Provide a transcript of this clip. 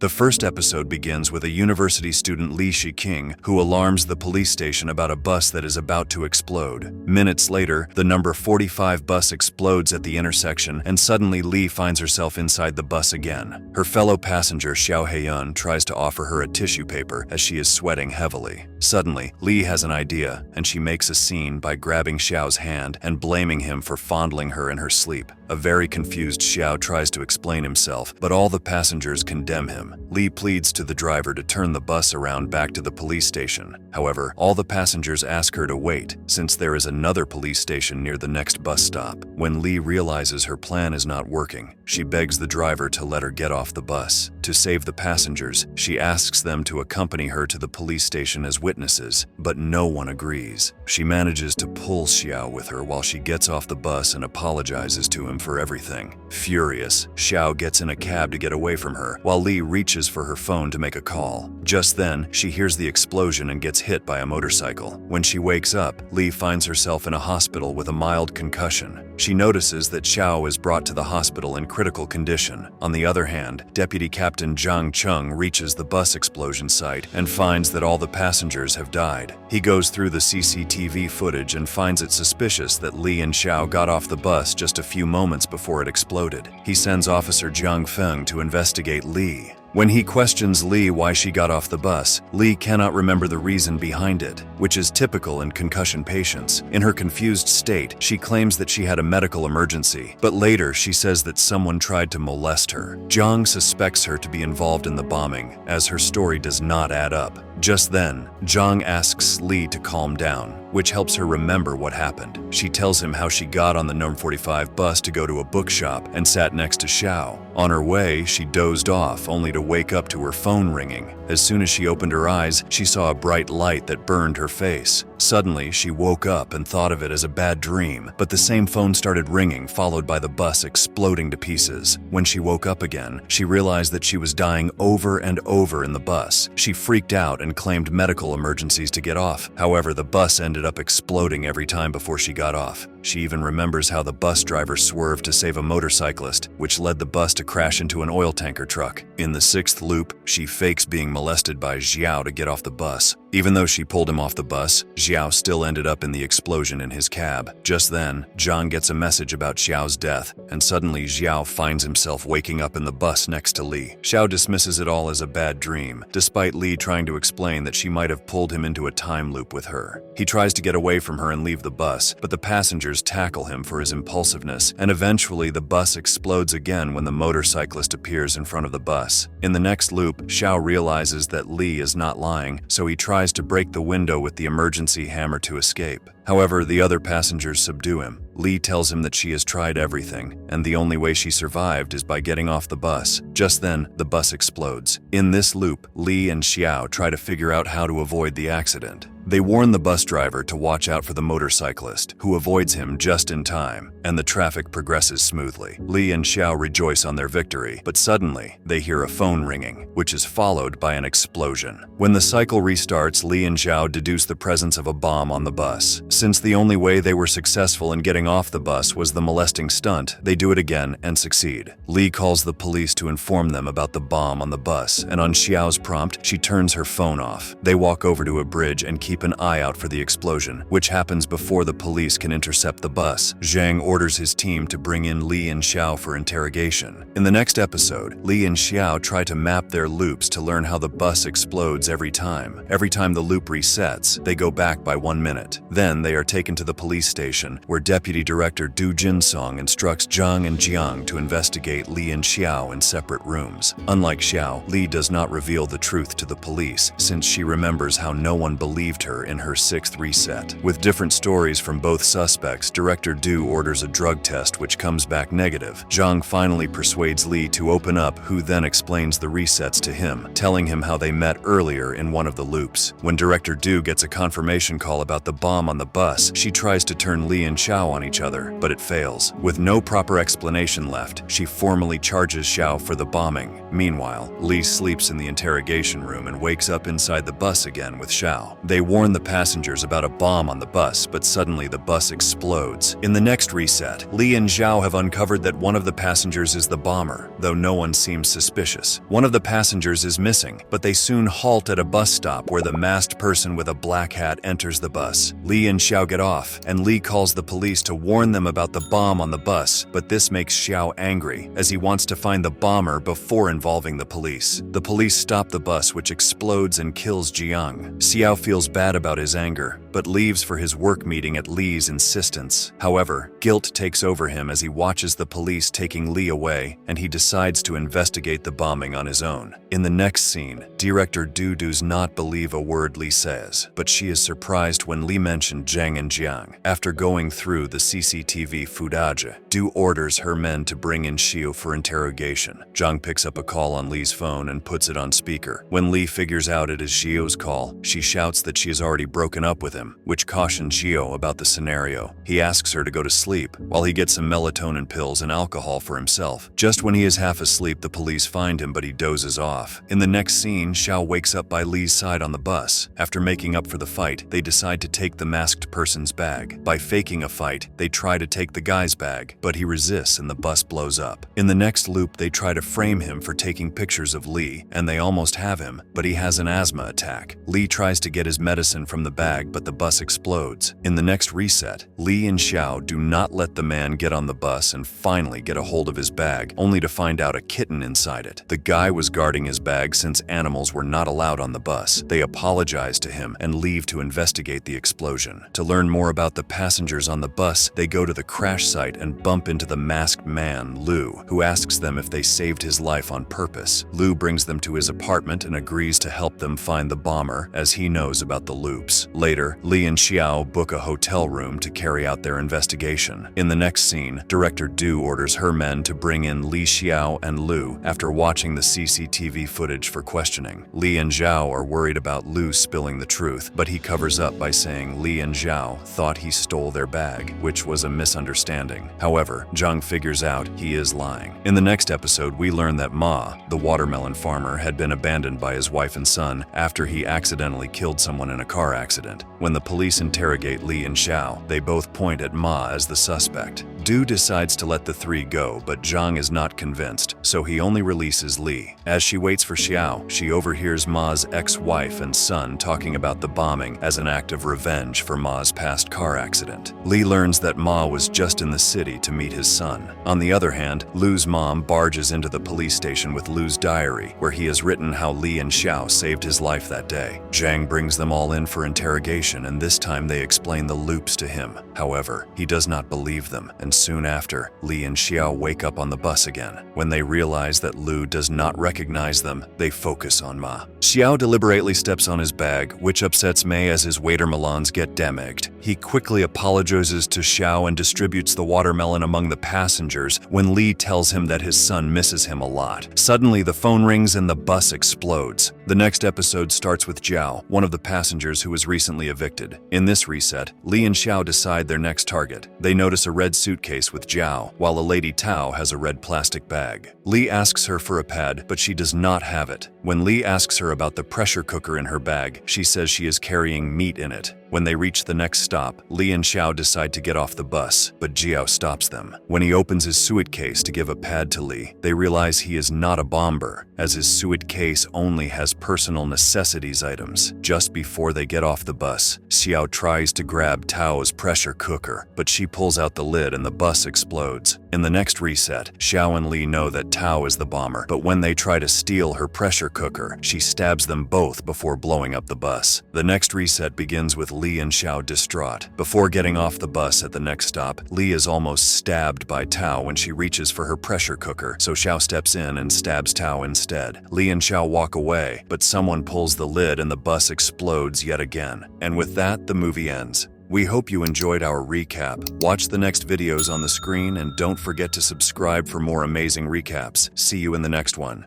The first episode begins with a university student Li Shiqing who alarms the police station about a bus that is about to explode. Minutes later, the number 45 bus explodes at the intersection and suddenly Li finds herself inside the bus again. Her fellow passenger Xiao Heiyun tries to offer her a tissue paper as she is sweating heavily. Suddenly, Li has an idea and she makes a scene by grabbing Xiao's hand and blaming him for fondling her in her sleep. A very confused Xiao tries to explain himself, but all the passengers condemn him. Li pleads to the driver to turn the bus around back to the police station. However, all the passengers ask her to wait, since there is another police station near the next bus stop. When Li realizes her plan is not working, she begs the driver to let her get off the bus. To save the passengers, she asks them to accompany her to the police station as witnesses, but no one agrees. She manages to pull Xiao with her while she gets off the bus and apologizes to him for everything. Furious, Xiao gets in a cab to get away from her, while Li reaches for her phone to make a call. Just then, she hears the explosion and gets hit by a motorcycle. When she wakes up, Li finds herself in a hospital with a mild concussion. She notices that Xiao is brought to the hospital in critical condition. On the other hand, Deputy Captain Zhang Cheng reaches the bus explosion site and finds that all the passengers have died. He goes through the CCTV footage and finds it suspicious that Li and Xiao got off the bus just a few moments before it exploded. He sends Officer Jiang Feng to investigate Li. When he questions Li why she got off the bus, Li cannot remember the reason behind it, which is typical in concussion patients. In her confused state, she claims that she had a medical emergency, but later she says that someone tried to molest her. Zhang suspects her to be involved in the bombing, as her story does not add up. Just then, Zhang asks Li to calm down, which helps her remember what happened. She tells him how she got on the No. 45 bus to go to a bookshop and sat next to Xiao. On her way, she dozed off, only to wake up to her phone ringing. As soon as she opened her eyes, she saw a bright light that burned her face. Suddenly, she woke up and thought of it as a bad dream, but the same phone started ringing, followed by the bus exploding to pieces. When she woke up again, she realized that she was dying over and over in the bus. She freaked out and claimed medical emergencies to get off. However, the bus ended up exploding every time before she got off. She even remembers how the bus driver swerved to save a motorcyclist, which led the bus to crash into an oil tanker truck. In the sixth loop, she fakes being molested by Xiao to get off the bus. Even though she pulled him off the bus, Xiao still ended up in the explosion in his cab. Just then, Zhang gets a message about Xiao's death, and suddenly Xiao finds himself waking up in the bus next to Li. Xiao dismisses it all as a bad dream, despite Li trying to explain that she might have pulled him into a time loop with her. He tries to get away from her and leave the bus, but the passengers tackle him for his impulsiveness, and eventually the bus explodes again when the motorcyclist appears in front of the bus. In the next loop, Xiao realizes that Li is not lying, so he tries to break the window with the emergency hammer to escape. However, the other passengers subdue him. Li tells him that she has tried everything, and the only way she survived is by getting off the bus. Just then, the bus explodes. In this loop, Li and Xiao try to figure out how to avoid the accident. They warn the bus driver to watch out for the motorcyclist, who avoids him just in time, and the traffic progresses smoothly. Li and Xiao rejoice on their victory, but suddenly, they hear a phone ringing, which is followed by an explosion. When the cycle restarts, Li and Xiao deduce the presence of a bomb on the bus. Since the only way they were successful in getting off the bus was the molesting stunt, they do it again and succeed. Li calls the police to inform them about the bomb on the bus, and on Xiao's prompt, she turns her phone off. They walk over to a bridge and keep an eye out for the explosion, which happens before the police can intercept the bus. Zhang orders his team to bring in Li and Xiao for interrogation. In the next episode, Li and Xiao try to map their loops to learn how the bus explodes every time. Every time the loop resets, they go back by 1 minute. Then they are taken to the police station, where Deputy Director Du Jinsong instructs Zhang and Jiang to investigate Li and Xiao in separate rooms. Unlike Xiao, Li does not reveal the truth to the police, since she remembers how no one believed her in her 6th reset. With different stories from both suspects, Director Du orders a drug test which comes back negative. Zhang finally persuades Li to open up, who then explains the resets to him, telling him how they met earlier in one of the loops. When Director Du gets a confirmation call about the bomb on the bus, she tries to turn Li and Xiao on each other, but it fails. With no proper explanation left, she formally charges Xiao for the bombing. Meanwhile, Li sleeps in the interrogation room and wakes up inside the bus again with Xiao. They warn the passengers about a bomb on the bus, but suddenly the bus explodes. In the next reset, Li and Zhao have uncovered that one of the passengers is the bomber, though no one seems suspicious. One of the passengers is missing, but they soon halt at a bus stop where the masked person with a black hat enters the bus. Li and Xiao get off, and Li calls the police to warn them about the bomb on the bus, but this makes Xiao angry, as he wants to find the bomber before involving the police. The police stop the bus, which explodes and kills Jiang. Xiao feels bad about his anger, but leaves for his work meeting at Li's insistence. However, guilt takes over him as he watches the police taking Li away, and he decides to investigate the bombing on his own. In the next scene, director Du does not believe a word Li says, but she is surprised when Li mentioned Zhang and Jiang. After going through the CCTV footage, Du orders her men to bring in Xiu for interrogation. Zhang picks up a call on Li's phone and puts it on speaker. When Li figures out it is Xiu's call, she shouts that she has already broken up with him, which cautions Xiu about the scenario. He asks her to go to sleep, while he gets some melatonin pills and alcohol for himself. Just when he is half asleep, the police find him, but he dozes off. In the next scene, Xiao wakes up by Li's side on the bus. After making up for the fight, they decide to take the masked person's bag. By faking a fight, they try to take the guy's bag, but he resists and the bus blows up. In the next loop, they try to frame him for taking pictures of Li, and they almost have him, but he has an asthma attack. Li tries to get his medicine from the bag, but the bus explodes. In the next reset, Li and Xiao do not let the man get on the bus and finally get a hold of his bag, only to find out a kitten inside it. The guy was guarding his bag since animals were not allowed on the bus. They apologize to him and leave to investigate the explosion. To learn more about the passengers on the bus, they go to the crash site and bump into the masked man, Lu, who asks them if they saved his life on purpose. Lu brings them to his apartment and agrees to help them find the bomber, as he knows about the loops. Later, Li and Xiao book a hotel room to carry out their investigation. In the next scene, director Du orders her men to bring in Li, Xiao, and Lu after watching the CCTV footage for questioning. Li and Zhao are worried about Lu spilling the truth, but he covers up by saying Li and Zhao thought he stole their bag, which was a misunderstanding. However, Zhang figures out he is lying. In the next episode, we learn that Ma, the watermelon farmer, had been abandoned by his wife and son after he accidentally killed someone in a car accident. When the police interrogate Li and Xiao, they both point at Ma as the suspect. Du decides to let the three go, but Zhang is not convinced, so he only releases Li. As she waits for Xiao, she overhears Ma's ex-wife and son talking about the bombing as an act of revenge for Ma's past car accident. Li learns that Ma was just in the city to meet his son. On the other hand, Lu's mom barges into the police station with Lu's diary, where he has written how Li and Xiao saved his life that day. Zhang brings them all in for interrogation, and this time they explain the loops to him. However, he does not believe them, and soon after, Li and Xiao wake up on the bus again. When they realize that Lu does not recognize them, they focus on Ma. Xiao deliberately steps on his bag, which upsets Mei as his watermelons get damaged. He quickly apologizes to Xiao and distributes the watermelon among the passengers when Li tells him that his son misses him a lot. Suddenly, the phone rings and the bus explodes. The next episode starts with Zhao, one of the passengers who was recently evicted. In this reset, Li and Xiao decide their next target. They notice a red suitcase with Zhao, while a lady Tao has a red plastic bag. Li asks her for a pad, but she does not have it. When Li asks her about the pressure cooker in her bag, she says she is carrying meat in it. When they reach the next stop, Li and Xiao decide to get off the bus, but Jiao stops them. When he opens his suitcase to give a pad to Li, they realize he is not a bomber, as his suitcase only has personal necessities items. Just before they get off the bus, Xiao tries to grab Tao's pressure cooker, but she pulls out the lid and the bus explodes. In the next reset, Xiao and Li know that Tao is the bomber, but when they try to steal her pressure cooker, she stabs them both before blowing up the bus. The next reset begins with Li and Xiao distraught. Before getting off the bus at the next stop, Li is almost stabbed by Tao when she reaches for her pressure cooker, so Xiao steps in and stabs Tao instead. Li and Xiao walk away, but someone pulls the lid and the bus explodes yet again. And with that, the movie ends. We hope you enjoyed our recap. Watch the next videos on the screen and don't forget to subscribe for more amazing recaps. See you in the next one.